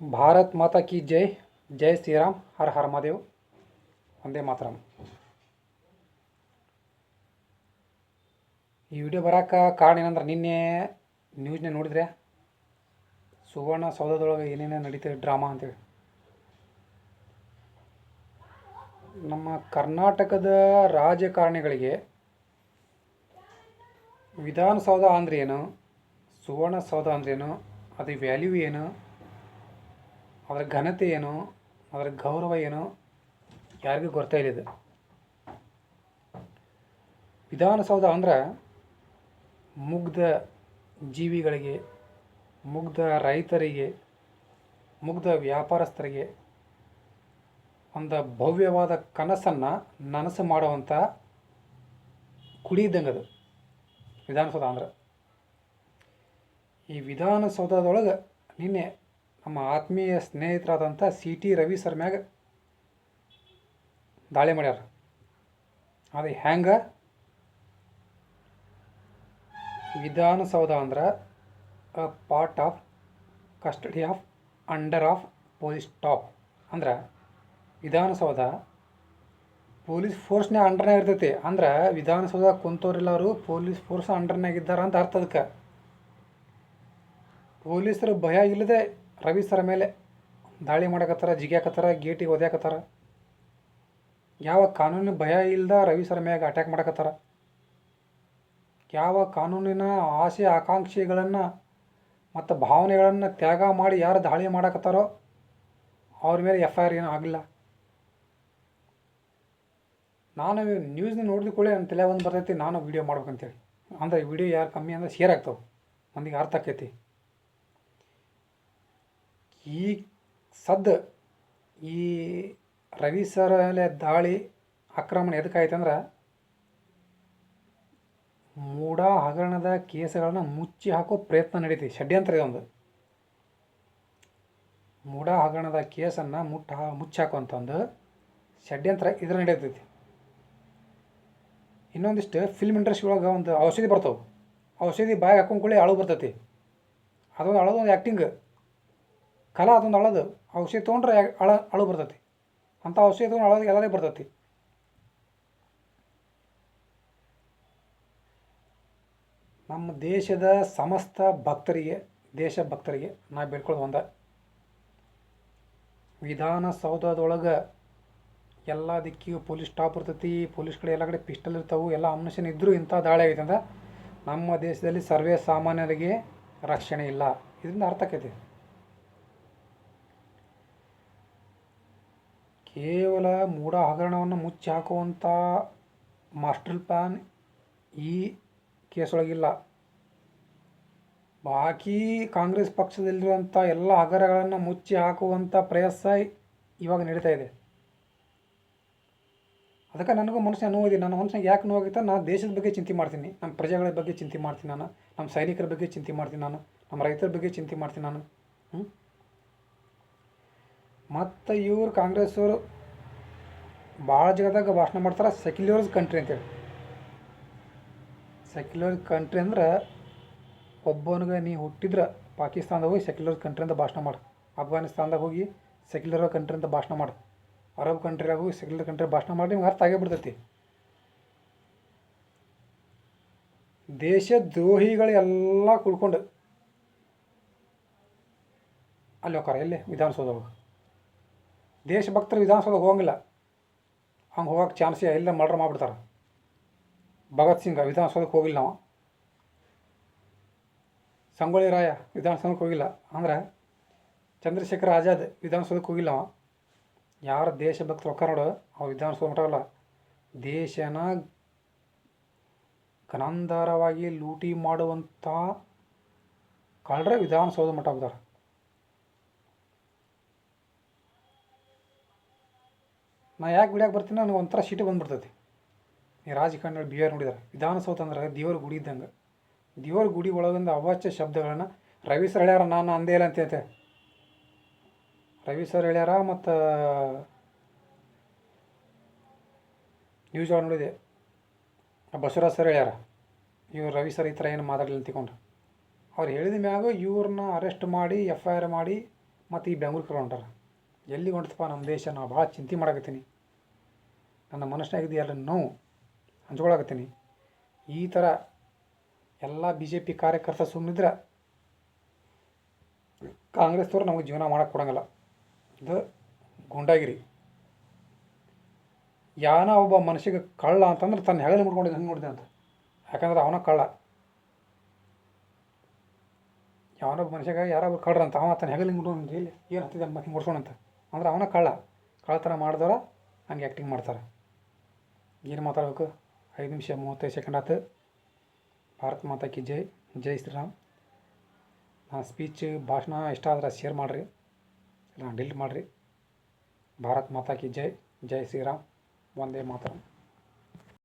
ಭಾರತ್ ಮಾತಾ ಕಿ ಜೈ. ಜೈ ಶ್ರೀರಾಮ್. ಹರ ಹರ ಮಹಾದೇವ್. ಒಂದೇ ಮಾತರಂ. ಈ ವಿಡಿಯೋ ಬರೋಕೆ ಕಾರಣ ಏನಂದ್ರೆ, ನಿನ್ನೆ ನ್ಯೂಸ್ನ ನೋಡಿದ್ರೆ ಸುವರ್ಣ ಸೌಧದೊಳಗೆ ಏನೇನು ನಡೀತದೆ ಡ್ರಾಮಾ ಅಂತೇಳಿ. ನಮ್ಮ ಕರ್ನಾಟಕದ ರಾಜಕಾರಣಿಗಳಿಗೆ ವಿಧಾನಸೌಧ ಅಂದ್ರೆ ಏನು, ಸುವರ್ಣ ಸೌಧ ಅಂದ್ರೇನು, ಅದ್ರ ವ್ಯಾಲ್ಯೂ ಏನು, ಅದರ ಘನತೆ ಏನು, ಅದರ ಗೌರವ ಏನು, ಯಾರಿಗೂ ಗೊತ್ತಾ ಇಲ್ಲ. ವಿಧಾನಸೌಧ ಅಂದ್ರೆ ಮುಗ್ಧ ಜೀವಿಗಳಿಗೆ, ಮುಗ್ಧ ರೈತರಿಗೆ, ಮುಗ್ಧ ವ್ಯಾಪಾರಸ್ಥರಿಗೆ ಒಂದು ಭವ್ಯವಾದ ಕನಸನ್ನು ನನಸು ಮಾಡುವಂಥ ಕುಡಿ ಇದ್ದಂಗೆ ವಿಧಾನಸೌಧ ಅಂದ್ರೆ. ಈ ವಿಧಾನಸೌಧದೊಳಗೆ ನಿನ್ನೆ ನಮ್ಮ ಆತ್ಮೀಯ ಸ್ನೇಹಿತರಾದಂಥ CT ರವಿ ಸರ್ ಮ್ಯಾಗ ದಾಳಿ ಮಾಡ್ಯಾರ. ಅದು ಹೆಂಗೆ? ವಿಧಾನಸೌಧ ಅಂದ್ರೆ a part of custody of under of police stop. ಅಂದ್ರೆ ವಿಧಾನಸೌಧ ಪೊಲೀಸ್ ಫೋರ್ಸ್ನಾಗ ಅಂಡರ್ನಾಗ ಇರ್ತೈತಿ. ಅಂದ್ರೆ ವಿಧಾನಸೌಧ ಕುಂತವ್ರೆಲ್ಲರೂ ಪೊಲೀಸ್ ಫೋರ್ಸ್ ಅಂಡರ್ನಾಗ ಇದ್ದಾರೆ ಅಂತ ಅರ್ಥ. ಅದಕ್ಕೆ ಪೊಲೀಸರು ಭಯ ಇಲ್ಲದೆ ರವಿ ಸರ್ ಮೇಲೆ ದಾಳಿ ಮಾಡಕತ್ತಾರ, ಜಿಗ್ಯಾಕತ್ತಾರ, ಗೇಟಿಗೆ ಒದ್ಯಾಕತ್ತಾರ. ಯಾವ ಕಾನೂನಿನ ಭಯ ಇಲ್ಲದ ರವಿ ಸರ್ ಮ್ಯಾಗ ಅಟ್ಯಾಕ್ ಮಾಡಕತ್ತಾರ. ಯಾವ ಕಾನೂನಿನ ಆಸೆ ಆಕಾಂಕ್ಷೆಗಳನ್ನು ಮತ್ತು ಭಾವನೆಗಳನ್ನು ತ್ಯಾಗ ಮಾಡಿ ಯಾರು ದಾಳಿ ಮಾಡಕತ್ತಾರೋ ಅವ್ರ ಮೇಲೆ FIR ಏನೂ ಆಗಲಿಲ್ಲ. ನಾನು ನ್ಯೂಸ್ನ ನೋಡಿದ ಕೂಡಲೇ ನನ್ನ ತಲೆ ಒಂದು ಬರ್ತೈತಿ, ನಾನು ವೀಡಿಯೋ ಮಾಡ್ಬೇಕಂತೇಳಿ. ಅಂದರೆ ವಿಡಿಯೋ ಯಾರು ಕಮ್ಮಿ ಅಂದ್ರೆ ಶೇರ್ ಆಗ್ತಾವೆ, ಮಂದಿಗೆ ಅರ್ಥ ಆಕೈತಿ. ಈ ಸದ್ದು ಈ ರವಿ ಸರ್ ಮೇಲೆ ದಾಳಿ ಆಕ್ರಮಣ ಎದಕ್ಕಾಯ್ತು ಅಂದ್ರೆ, ಮೂಡ ಹಗರಣದ ಕೇಸುಗಳನ್ನು ಮುಚ್ಚಿ ಹಾಕೋ ಪ್ರಯತ್ನ ನಡೀತಿ. ಷಡ್ಯಂತ್ರ ಇದೆ ಒಂದು. ಮೂಡ ಹಗರಣದ ಕೇಸನ್ನು ಮುಚ್ಚಿ ಹಾಕುವಂಥ ಒಂದು ಷಡ್ಯಂತ್ರ ಇದ್ರ ನಡೀತೈತಿ. ಇನ್ನೊಂದಿಷ್ಟು ಫಿಲ್ಮ್ ಇಂಡಸ್ಟ್ರಿ ಒಳಗೆ ಒಂದು ಔಷಧಿ ಬರ್ತಾವೆ. ಔಷಧಿ ಬಾಯಿಗೆ ಹಾಕೊಂಡ್ಕೊಳ್ಳಿ ಅಳು ಬರ್ತೈತಿ. ಅದೊಂದು ಅಳೋದೊಂದು ಆ್ಯಕ್ಟಿಂಗ್ ಕಲಾ. ಅದೊಂದು ಅಳೋದು ಔಷಧಿ ತೊಗೊಂಡ್ರೆ ಅಳು ಬರ್ತೈತಿ. ಅಂಥ ಔಷಧಿ ತೊಗೊಂಡು ಅಳೋದು ಎಲ್ಲರೇ ಬರ್ತೈತಿ. ನಮ್ಮ ದೇಶದ ಸಮಸ್ತ ಭಕ್ತರಿಗೆ, ದೇಶಭಕ್ತರಿಗೆ ನಾ ಬೇಡ್ಕೊಳ್ಳೋದು ಒಂದ, ವಿಧಾನಸೌಧದೊಳಗೆ ಎಲ್ಲ ದಿಕ್ಕಿಗೂ ಪೊಲೀಸ್ ಸ್ಟಾಪ್ ಇರ್ತೈತಿ. ಪೊಲೀಸ್ ಕಡೆ ಎಲ್ಲ ಕಡೆ ಪಿಸ್ಟಲ್ ಇರ್ತಾವೆ, ಎಲ್ಲ ಅಮ್ಯುನಿಷನ್ ಇದ್ದರೂ ಇಂಥ ದಾಳಿ ಆಗೈತೆ ಅಂದ್ರೆ ನಮ್ಮ ದೇಶದಲ್ಲಿ ಸರ್ವೇ ಸಾಮಾನ್ಯರಿಗೆ ರಕ್ಷಣೆ ಇಲ್ಲ. ಇದರಿಂದ ಅರ್ಥ ಆಕೈತಿ. ಕೇವಲ ಮೂಡ ಹಗರಣವನ್ನು ಮುಚ್ಚಿ ಹಾಕುವಂಥ ಮಾಸ್ಟರ್ ಪ್ಲಾನ್ ಈ ಕೇಸೊಳಗಿಲ್ಲ. ಬಾಕಿ ಕಾಂಗ್ರೆಸ್ ಪಕ್ಷದಲ್ಲಿರುವಂಥ ಎಲ್ಲ ಹಗರಣಗಳನ್ನು ಮುಚ್ಚಿ ಹಾಕುವಂಥ ಪ್ರಯಾಸ ಇವಾಗ ನಡೀತಾ ಇದೆ. ಅದಕ್ಕೆ ನನಗೂ ಮನಸ್ಸಿನ ನೋವಿದೆ. ನನ್ನ ಮನಸ್ಸಿನಾಗ ಯಾಕೆ ನೋವಾಗುತ್ತೆ? ನಾನು ದೇಶದ ಬಗ್ಗೆ ಚಿಂತೆ ಮಾಡ್ತೀನಿ, ನಮ್ಮ ಪ್ರಜೆಗಳ ಬಗ್ಗೆ ಚಿಂತೆ ಮಾಡ್ತೀನಿ, ನಾನು ನಮ್ಮ ಸೈನಿಕರ ಬಗ್ಗೆ ಚಿಂತೆ ಮಾಡ್ತೀನಿ, ನಾನು ನಮ್ಮ ರೈತರ ಬಗ್ಗೆ ಚಿಂತೆ ಮಾಡ್ತೀನಿ ನಾನು. ಮತ್ತು ಇವರು ಕಾಂಗ್ರೆಸ್ಸವರು ಭಾಳ ಜಾಗದಾಗ ಭಾಷಣ ಮಾಡ್ತಾರೆ ಸೆಕ್ಯುಲರ್ ಕಂಟ್ರಿ ಅಂತೇಳಿ. ಸೆಕ್ಯುಲರ್ ಕಂಟ್ರಿ ಅಂದ್ರೆ ಒಬ್ಬನಿಗೆ ನೀ ಹುಟ್ಟಿದ್ರೆ ಪಾಕಿಸ್ತಾನದಾಗ ಹೋಗಿ ಸೆಕ್ಯುಲರ್ ಕಂಟ್ರಿ ಅಂತ ಭಾಷಣ ಮಾಡು, ಅಫ್ಘಾನಿಸ್ತಾನದಾಗ ಹೋಗಿ ಸೆಕ್ಯುಲರ್ ಕಂಟ್ರಿ ಅಂತ ಭಾಷಣ ಮಾಡು, ಅರಬ್ ಕಂಟ್ರಿಯಾಗ ಹೋಗಿ ಸೆಕ್ಯುಲರ್ ಕಂಟ್ರಿ ಭಾಷಣ ಮಾಡಿ ನಿಮ್ಗೆ ಅರ್ಥ ಆಗೇ ಬಿಡ್ತೈತಿ. ದೇಶದ್ರೋಹಿಗಳೆಲ್ಲ ಕುಳ್ಕೊಂಡು ಅಲ್ಲಿ ಹೋಗಾರ. ಎಲ್ಲಿ? ವಿಧಾನಸೌಧವಾಗ. ದೇಶಭಕ್ತರು ವಿಧಾನಸೌಧಕ್ಕೆ ಹೋಗಂಗಿಲ್ಲ. ಹಂಗೆ ಹೋಗೋಕೆ ಚಾನ್ಸೇ ಇಲ್ಲ, ಮರ್ಡರ್ ಮಾಡಿಬಿಡ್ತಾರೆ. ಭಗತ್ ಸಿಂಗ್ ವಿಧಾನಸೌಧಕ್ಕೆ ಹೋಗಿಲ್ಲ. ನಾವು ಸಂಗೊಳ್ಳಿ ರಾಯ ವಿಧಾನಸೌಧಕ್ಕೆ ಹೋಗಿಲ್ಲ. ಅಂದ್ರೆ ಚಂದ್ರಶೇಖರ್ ಆಜಾದ್ ವಿಧಾನಸೌಧಕ್ಕೆ ಹೋಗಿಲ್ಲ. ಯಾರು ದೇಶಭಕ್ತರು ಹೋಗ್ತಾರ ನೋಡು, ಅವ್ರು ವಿಧಾನಸೌಧ ಮಟ್ಟವಲ್ಲ, ದೇಶನ ಘನಾಂಧಾರವಾಗಿ ಲೂಟಿ ಮಾಡುವಂಥ ಕಳ್ಳರ ವಿಧಾನಸೌಧ ಮಟ್ಟ ಹೋಗ್ತಾರೆ. ನಾ ಯಾಕೆ ಬಿಡಕ್ಕೆ ಬರ್ತೀನಿ, ನನಗೆ ಒಂಥರ ಶೀಟು ಬಂದುಬಿಡ್ತೈತಿ. ಈ ರಾಜಕಾರಣಿಗಳು ಬಿಹೇವ್ ನೋಡಿದ್ದಾರೆ. ವಿಧಾನಸೌಧ ಅಂದ್ರೆ ದೇವ್ರ ಗುಡಿ ಇದ್ದಂಗೆ. ದೇವ್ರ ಗುಡಿ ಒಳಗಿಂದ ಅವಾಚ್ಯ ಶಬ್ದಗಳನ್ನು ರವಿ ಸರ್ ಹೇಳ್ಯಾರ, ನಾನು ಅಂದೇ ಇಲ್ಲ ಅಂತೈತೆ. ರವಿ ಸರ್ ಹೇಳ್ಯಾರ. ಮತ್ತು ನ್ಯೂಸ್ ಒಳಗೆ ನೋಡಿದೆ, ಬಸವರಾಜ್ ಸರ್ ಹೇಳ್ಯಾರ, ಇವ್ರು ರವಿ ಸರ್ ಈ ಥರ ಏನು ಮಾತಾಡಲಿಲ್ಲ ಅಂತಿಕೊಂಡು. ಅವ್ರು ಹೇಳಿದ ಮ್ಯಾಗ ಇವ್ರನ್ನ ಅರೆಸ್ಟ್ ಮಾಡಿ FIR ಮಾಡಿ ಮತ್ತು ಈ ಬೆಂಗ್ಳೂರು ಕಡೆ ಹೊಂಟಾರ. ಎಲ್ಲಿ ಹೊಂಟಪ್ಪ ನಮ್ಮ ದೇಶ? ನಾವು ಭಾಳ ಚಿಂತೆ ಮಾಡಕತ್ತೀನಿ. ನನ್ನ ಮನಸ್ಸಿನಾಗಿದ್ದು ಎಲ್ಲ ನೋವು ಹಂಚ್ಕೊಳಕತ್ತೀನಿ. ಈ ಥರ ಎಲ್ಲ ಬಿ ಜೆ ಪಿ ಕಾರ್ಯಕರ್ತ ಸುಮ್ಮನಿದ್ರೆ ಕಾಂಗ್ರೆಸ್ದವ್ರು ನಮಗೆ ಜೀವನ ಮಾಡೋಕ್ಕೆ ಕೊಡೋಂಗಿಲ್ಲ. ಇದು ಗುಂಡಾಗಿರಿ. ಯಾನ ಒಬ್ಬ ಮನುಷ್ಯಗೆ ಕಳ್ಳ ಅಂತಂದ್ರೆ ತನ್ನ ಹೆಗಲು ಮುಡ್ಕೊಂಡಿದ್ದು ಹಂಗೆ ನೋಡಿದೆ ಅಂತ. ಯಾಕಂದ್ರೆ ಅವನ ಕಳ್ಳ. ಯಾವನೊಬ್ಬ ಮನುಷ್ಯಗೆ ಯಾರೊಬ್ಬರು ಕಳ್ರ ಅಂತ ಅವ ತನ್ನ ಹೆಗಲಿಗೆ ಮುಡ್ಕೊಂಡು ಇಲ್ಲಿ ಏನು ಹತ್ತಿದೆ ಹಿಂಗೆ ಮುಡ್ಸೋಣಂತ ಅಂದ್ರೆ ಅವನ ಕಳ್ಳ. ಕಳ್ಳತನ ಮಾಡಿದವ್ರ ಹಂಗೆ ಆ್ಯಕ್ಟಿಂಗ್ ಮಾಡ್ತಾರೆ. ಏನು ಮಾತಾಡಬೇಕು? 5 ನಿಮಿಷ 35 ಸೆಕೆಂಡ್ ಆಯ್ತು. ಭಾರತ್ ಮಾತಾ ಕಿ ಜೈ. ಜೈ ಶ್ರೀರಾಮ್. ನನ್ನ ಸ್ಪೀಚ್ ಭಾಷಣ ಇಷ್ಟ ಆದ್ರೆ ಶೇರ್ ಮಾಡಿರಿ, ಇಲ್ಲ ಡಿಲೀಟ್ ಮಾಡಿರಿ. ಭಾರತ್ ಮಾತಾ ಕಿ ಜೈ. ಜೈ ಶ್ರೀರಾಮ್. ವಂದೇ ಮಾತರಂ.